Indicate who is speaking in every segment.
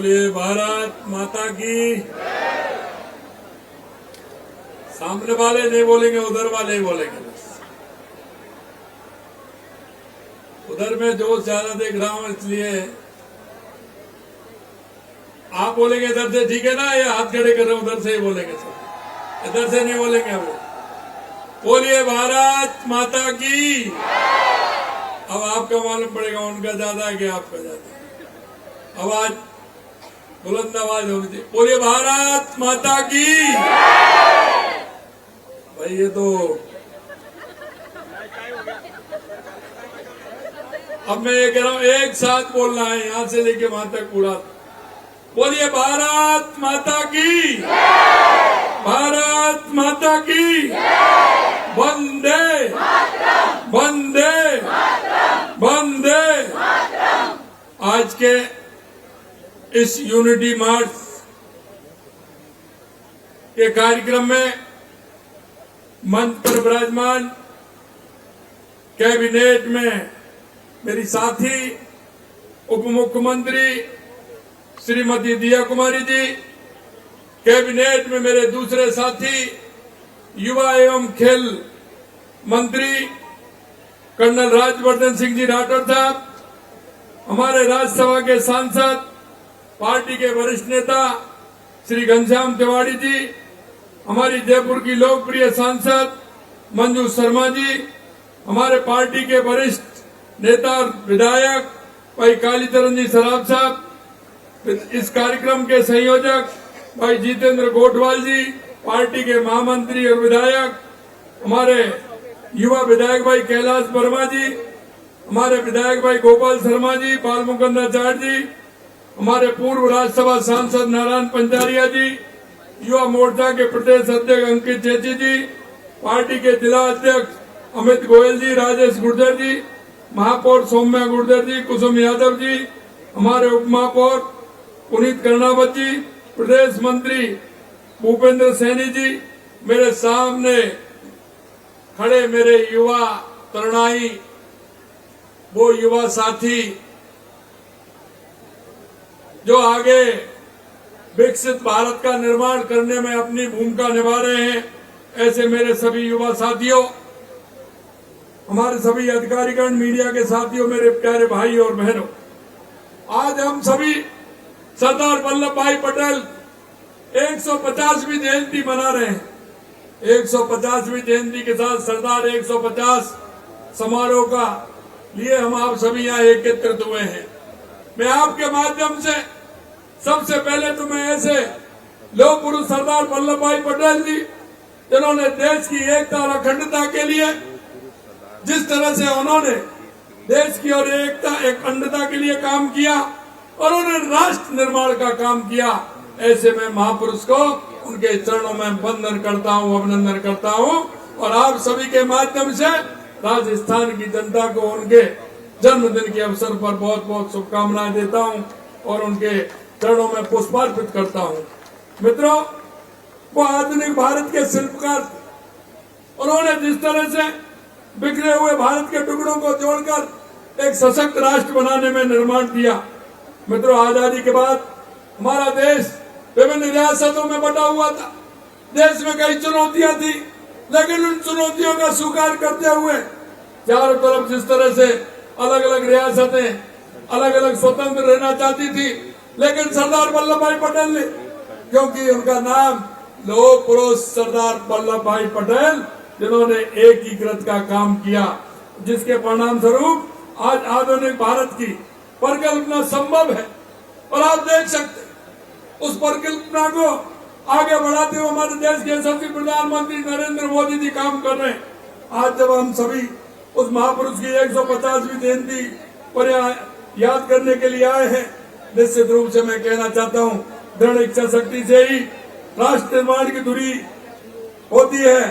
Speaker 1: बोलिए भारत माता की। सामने वाले नहीं बोलेंगे, उधर वाले ही बोलेंगे। उधर में जोश ज्यादा देख रहा हूं, इसलिए आप बोलेंगे इधर से, ठीक है ना? ये हाथ खड़े कर रहे हैं, उधर से ही बोलेंगे सब, इधर से नहीं बोलेंगे। वो बोलिए भारत माता की। अब आपका मालूम पड़ेगा उनका ज्यादा है कि आपका ज्यादा है। आवाज बुलंद आवाज होनी चाहिए। बोलिए भारत माता की। भाई ये तो अब मैं ये कह रहा हूं, एक साथ बोलना है, यहां से लेके वहां तक पूरा। बोलिए भारत माता की। भारत माता की। वंदे वंदे वंदे। आज के इस यूनिटी मार्च के कार्यक्रम में मंच पर विराजमान कैबिनेट में मेरी साथी उप मुख्यमंत्री श्रीमती दिया कुमारी जी, कैबिनेट में मेरे दूसरे साथी युवा एवं खेल मंत्री कर्नल राज्यवर्धन सिंह जी राठौर साहब, हमारे राज्यसभा के सांसद पार्टी के वरिष्ठ नेता श्री घनश्याम तिवारी जी, हमारी जयपुर की लोकप्रिय सांसद मंजू शर्मा जी, हमारे पार्टी के वरिष्ठ नेता विधायक भाई कालीचरण जी सराफ साहब, इस कार्यक्रम के संयोजक भाई जितेंद्र गोठवाल जी, पार्टी के महामंत्री और विधायक हमारे युवा विधायक भाई कैलाश वर्मा जी, हमारे विधायक भाई गोपाल शर्मा जी, बाल मुकुंदाचार्य जी, हमारे पूर्व राज्यसभा सांसद नारायण पंचारिया जी, युवा मोर्चा के प्रदेश अध्यक्ष अंकित चेची जी, पार्टी के जिला अध्यक्ष अमित गोयल जी, राजेश गुर्जर जी, महापौर सौम्या गुर्जर जी, कुसुम यादव जी, हमारे उप महापौर पुनीत कर्णावत जी, प्रदेश मंत्री भूपेंद्र सैनी जी, मेरे सामने खड़े मेरे युवा तरुणाई, वो युवा साथी जो आगे विकसित भारत का निर्माण करने में अपनी भूमिका निभा रहे हैं, ऐसे मेरे सभी युवा साथियों, हमारे सभी अधिकारीगण, मीडिया के साथियों, मेरे प्यारे भाई और बहनों, आज हम सभी सरदार वल्लभ भाई पटेल 150वीं जयंती मना रहे हैं। 150वीं जयंती के साथ सरदार 150 समारोह का लिए हम आप सभी यहाँ एकत्रित हुए हैं। मैं आपके माध्यम से सबसे पहले तो मैं ऐसे लोक पुरुष सरदार वल्लभ भाई पटेल जी, जिन्होंने देश की एकता और अखंडता के लिए जिस तरह से उन्होंने देश की और एकता अखंडता के लिए काम किया और उन्होंने राष्ट्र निर्माण का काम किया, ऐसे में महापुरुष को उनके चरणों में वंदन करता हूं, अभिनंदन करता हूं और आप सभी के माध्यम से राजस्थान की जनता को उनके जन्मदिन के अवसर पर बहुत बहुत शुभकामनाएं देता हूं और उनके चरणों में पुष्पार्पित करता हूं। मित्रों, वो आधुनिक भारत के शिल्पकार, उन्होंने जिस तरह से बिखरे हुए भारत के टुकड़ों को जोड़कर एक सशक्त राष्ट्र बनाने में निर्माण किया। मित्रों, आजादी के बाद हमारा देश विभिन्न रियासतों में बटा हुआ था। देश में कई चुनौतियां थी, लेकिन उन चुनौतियों का स्वीकार करते हुए चारों तरफ जिस तरह से अलग अलग रियासतें अलग अलग स्वतंत्र रहना चाहती थी, लेकिन सरदार वल्लभ भाई पटेल ने, क्योंकि उनका नाम लोक पुरुष सरदार वल्लभ भाई पटेल, जिन्होंने एकीकृत का काम किया, जिसके परिणाम स्वरूप आज आधुनिक भारत की परिकल्पना संभव है। और आप देख सकते उस परिकल्पना को आगे बढ़ाते हुए हमारे देश के यशस्वी प्रधानमंत्री नरेंद्र मोदी जी काम कर रहे हैं। आज जब हम सभी उस महापुरुष की 150वीं जयंती पर याद करने के लिए आए हैं, निश्चित रूप से मैं कहना चाहता हूं, दृढ़ इच्छा शक्ति से ही राष्ट्र निर्माण की धुरी होती है।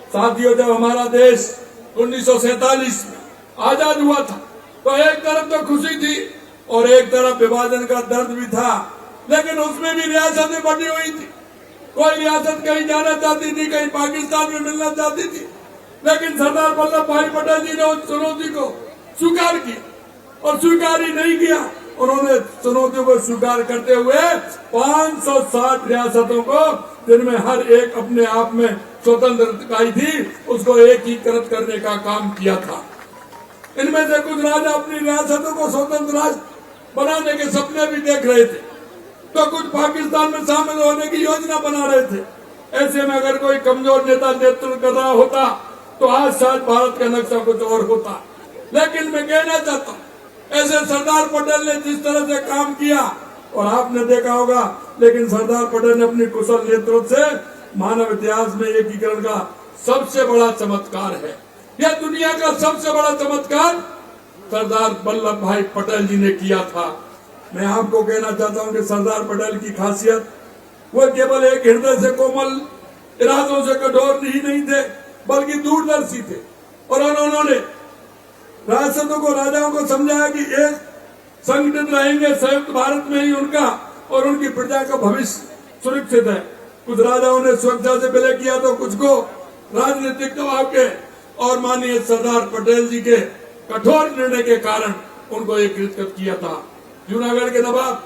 Speaker 1: साथियों, जब हमारा देश 1947 में आजाद हुआ था, तो एक तरफ तो खुशी थी और एक तरफ विभाजन का दर्द भी था, लेकिन उसमें भी रियासतें बटी हुई थी। कोई रियासत कहीं जाना चाहती थी, कहीं पाकिस्तान में मिलना चाहती थी, लेकिन सरदार वल्लभ भाई पटेल जी ने उस चुनौती को स्वीकार किया और स्वीकार ही नहीं किया उन्होंने चुनौतियों को स्वीकार करते हुए 560 रियासतों को, जिनमें हर एक अपने आप में स्वतंत्र इकाई थी, उसको एकीकृत करने का काम किया था। इनमें से कुछ राजा अपनी रियासतों को स्वतंत्र राज्य बनाने के सपने भी देख रहे थे, तो कुछ पाकिस्तान में शामिल होने की योजना बना रहे थे। ऐसे में अगर कोई कमजोर नेता नेतृत्व कर रहा होता तो आज शायद भारत का नक्शा कुछ और होता। लेकिन मैं कहना चाहता हूँ, ऐसे सरदार पटेल ने जिस तरह से काम किया, और आपने देखा होगा, लेकिन सरदार पटेल ने अपनी कुशल नेतृत्व से मानव इतिहास में एकीकरण का सबसे बड़ा चमत्कार है। यह दुनिया का सबसे बड़ा चमत्कार सरदार वल्लभ भाई पटेल जी ने किया था। मैं आपको कहना चाहता हूं कि सरदार पटेल की खासियत, वो केवल एक हृदय से कोमल, इरादों से कठोर ही नहीं थे, बल्कि दूरदर्शी थे। और उन्होंने रियासतों को, राजाओं को समझाया कि एक संगठित रहेंगे, संयुक्त भारत में ही उनका और उनकी प्रजा का भविष्य सुरक्षित है। कुछ राजाओं ने सुरक्षा से विलय किया तो कुछ को राजनीतिक दबाव के और माननीय सरदार पटेल जी के कठोर निर्णय के कारण उनको एकीकृत किया था। जूनागढ़ के नवाब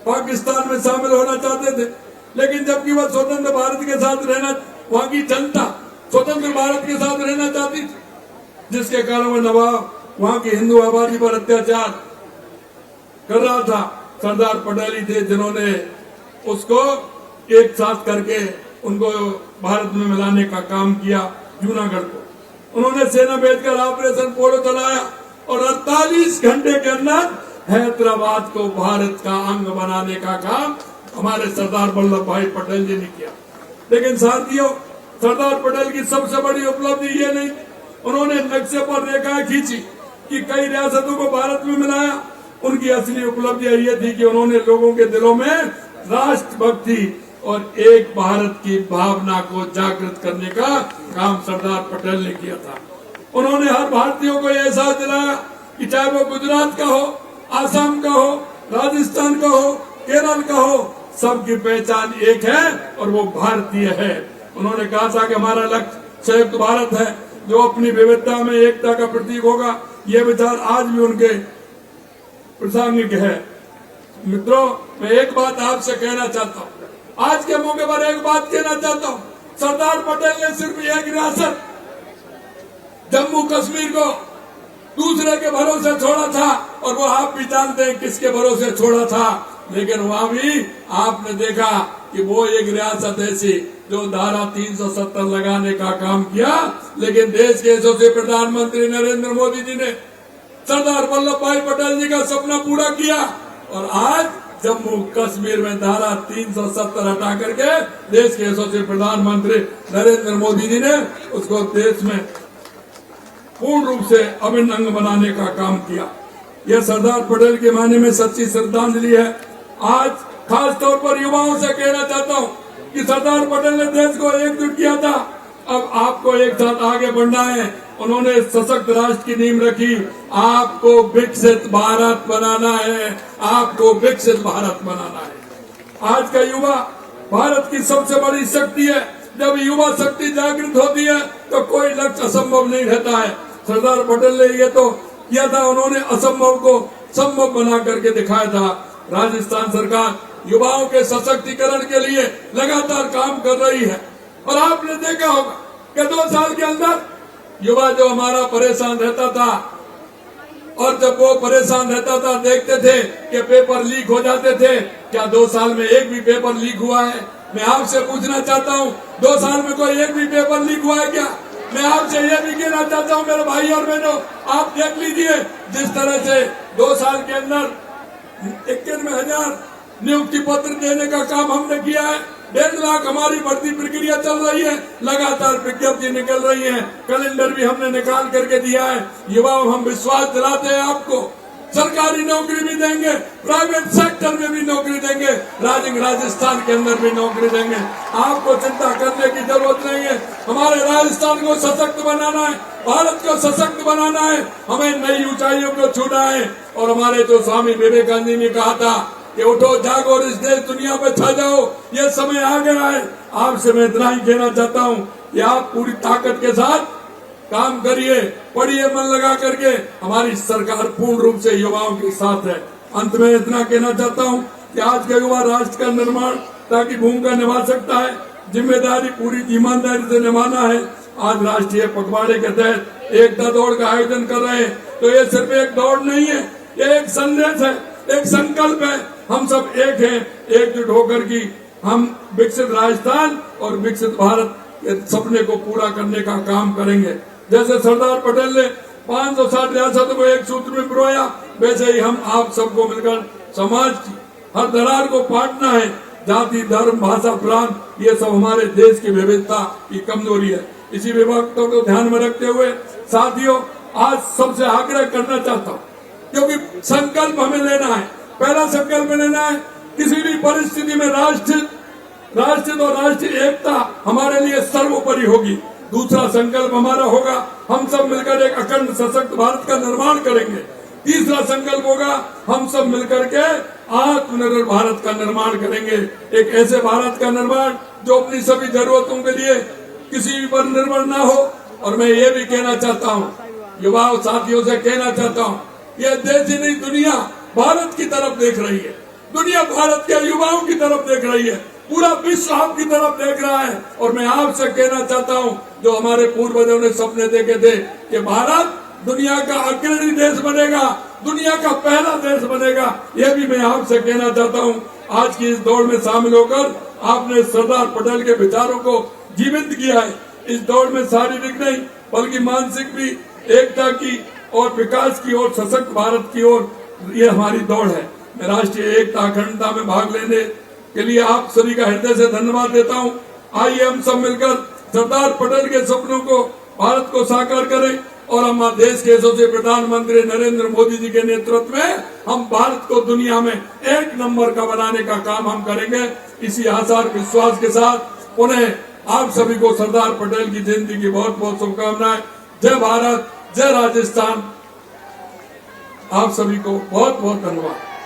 Speaker 1: पाकिस्तान में शामिल होना चाहते थे, लेकिन जबकि वह स्वतंत्र भारत के साथ रहना, वहां की जनता स्वतंत्र भारत के साथ रहना चाहती थी, जिसके कारण वह नवाब वहां की हिंदू आबादी पर अत्याचार कर रहा था। सरदार पटेल ही थे जिन्होंने उसको एक साथ करके उनको भारत में मिलाने का काम किया। जूनागढ़ को उन्होंने सेना भेजकर ऑपरेशन पोलो चलाया और 48 घंटे के अंदर हैदराबाद को भारत का अंग बनाने का काम हमारे सरदार वल्लभ भाई पटेल जी ने किया। लेकिन साथियों, सरदार पटेल की सबसे बड़ी उपलब्धि ये नहीं, उन्होंने नक्शे पर रेखाएं खींची कि कई रियासतों को भारत में मिलाया। उनकी असली उपलब्धि ये थी कि उन्होंने लोगों के दिलों में राष्ट्रभक्ति और एक भारत की भावना को जागृत करने का काम सरदार पटेल ने किया था। उन्होंने हर भारतीयों को यह एहसास दिलाया कि चाहे वो गुजरात का हो, आसाम का हो, राजस्थान का हो, केरल का हो, सबकी पहचान एक है और वो भारतीय है। उन्होंने कहा था कि हमारा लक्ष्य संयुक्त भारत है, जो अपनी विविधता में एकता का प्रतीक होगा। ये विचार आज भी उनके प्रासंगिक है। मित्रों, मैं एक बात आपसे कहना चाहता हूँ, आज के मौके पर एक बात कहना चाहता हूँ, सरदार पटेल ने सिर्फ एक रियासत जम्मू कश्मीर को दूसरे के भरोसे छोड़ा था, और वो आप भी जानते हैं किसके भरोसे छोड़ा था। लेकिन वहां भी आपने देखा कि वो एक रियासत ऐसी जो धारा 370 लगाने का काम किया, लेकिन देश के यशस्वी प्रधानमंत्री नरेंद्र मोदी जी ने सरदार वल्लभ भाई पटेल जी का सपना पूरा किया और आज जम्मू कश्मीर में धारा 370 हटा करके देश के यशस्वी प्रधानमंत्री नरेंद्र मोदी जी ने उसको देश में पूर्ण रूप से अभिन्न अंग बनाने का काम किया। यह सरदार पटेल के मायने में सच्ची श्रद्धांजलि है। आज खास तौर पर युवाओं से कहना चाहता हूँ कि सरदार पटेल ने देश को एकजुट किया था, अब आपको एक साथ आगे बढ़ना है। उन्होंने सशक्त राष्ट्र की नींव रखी, आपको विकसित भारत बनाना है, आपको विकसित भारत बनाना है। आज का युवा भारत की सबसे बड़ी शक्ति है। जब युवा शक्ति जागृत होती है तो कोई लक्ष्य असंभव नहीं रहता है। सरदार पटेल ने ये तो किया था, उन्होंने असंभव को संभव बना करके दिखाया था। राजस्थान सरकार युवाओं के सशक्तिकरण के लिए लगातार काम कर रही है और आपने देखा होगा कि 2 साल के अंदर युवा जो हमारा परेशान रहता था, और जब वो परेशान रहता था देखते थे कि पेपर लीक हो जाते थे, क्या 2 साल में एक भी पेपर लीक हुआ है? मैं आपसे पूछना चाहता हूँ, 2 साल में कोई एक भी पेपर लीक हुआ है क्या? मैं आपसे ये भी कहना चाहता हूँ मेरे भाई और बहनों, आप देख लीजिए जिस तरह से 2 साल के अंदर 91,000 नियुक्ति पत्र देने का काम हमने किया है। 1.5 लाख हमारी भर्ती प्रक्रिया चल रही है, लगातार विज्ञप्ति निकल रही है, कैलेंडर भी हमने निकाल करके दिया है। युवाओं, हम विश्वास दिलाते हैं आपको, सरकारी नौकरी भी देंगे, प्राइवेट सेक्टर में भी नौकरी देंगे, राजस्थान के अंदर भी नौकरी देंगे। आपको चिंता करने की जरूरत नहीं है। हमारे राजस्थान को सशक्त बनाना है, भारत को सशक्त बनाना है, हमें नई ऊंचाइयों को छूना है। और हमारे जो स्वामी विवेकानंद जी ने कहा था कि उठो जागो और इस देश दुनिया पे छा जाओ, ये समय आ गया है। आपसे मैं इतना ही कहना चाहता हूँ कि आप पूरी ताकत के साथ काम करिए, पढ़िए मन लगा करके। हमारी सरकार पूर्ण रूप से युवाओं के साथ है। अंत में इतना कहना चाहता हूँ कि आज का युवा राष्ट्र का निर्माण ताकि भूमिका निभा सकता है, जिम्मेदारी पूरी ईमानदारी से निभाना है। आज राष्ट्रीय पखवाड़े के तहत एकता दौड़ का आयोजन कर रहे हैं, तो ये सिर्फ एक दौड़ नहीं है, ये एक संदेश है, एक संकल्प है। हम सब एक हैं, एकजुट होकर की हम विकसित राजस्थान और विकसित भारत के सपने को पूरा करने का काम करेंगे। जैसे सरदार पटेल ने 560 रियासतों को एक सूत्र में पिरोया, वैसे ही हम आप सबको मिलकर समाज की हर दरार को पाटना है। जाति, धर्म, भाषा, प्रांत, ये सब हमारे देश की विविधता की कमजोरी है। इसी विविधता को ध्यान में रखते हुए साथियों, आज सबसे आग्रह करना चाहता हूँ, क्योंकि संकल्प हमें लेना है। पहला संकल्प लेना है, किसी भी परिस्थिति में राष्ट्र और राष्ट्रीय एकता हमारे लिए सर्वोपरि होगी। दूसरा संकल्प हमारा होगा, हम सब मिलकर एक अखंड सशक्त भारत का निर्माण करेंगे। तीसरा संकल्प होगा, हम सब मिलकर के आत्मनिर्भर भारत का निर्माण करेंगे। एक ऐसे भारत का निर्माण जो अपनी सभी जरूरतों के लिए किसी पर निर्भर ना हो। और मैं ये भी कहना चाहता हूँ, युवाओं साथियों से कहना चाहता हूँ, यह देश ही नहीं, दुनिया भारत की तरफ देख रही है। दुनिया भारत के युवाओं की तरफ देख रही है, पूरा विश्व आपकी तरफ देख रहा है। और मैं आपसे कहना चाहता हूँ, जो हमारे पूर्वजों ने सपने देखे थे कि भारत दुनिया का अग्रणी देश बनेगा, दुनिया का पहला देश बनेगा, यह भी मैं आपसे कहना चाहता हूँ। आज की इस दौड़ में शामिल होकर आपने सरदार पटेल के विचारों को जीवित किया है। इस दौड़ में शारीरिक नहीं बल्कि मानसिक भी एकता की और विकास की और सशक्त भारत की ओर ये हमारी दौड़ है। मैं राष्ट्रीय एकता अखंडता में भाग लेने के लिए आप सभी का हृदय से धन्यवाद देता हूँ। आइए हम सब मिलकर सरदार पटेल के सपनों को, भारत को साकार करें और हम देश के यशस्वी प्रधानमंत्री नरेंद्र मोदी जी के नेतृत्व में हम भारत को दुनिया में एक नंबर का बनाने का काम हम करेंगे। इसी आशा और विश्वास के साथ पुनः आप सभी को सरदार पटेल की जयंती की बहुत बहुत शुभकामनाएं। जय भारत, जय राजस्थान। आप सभी को बहुत बहुत धन्यवाद।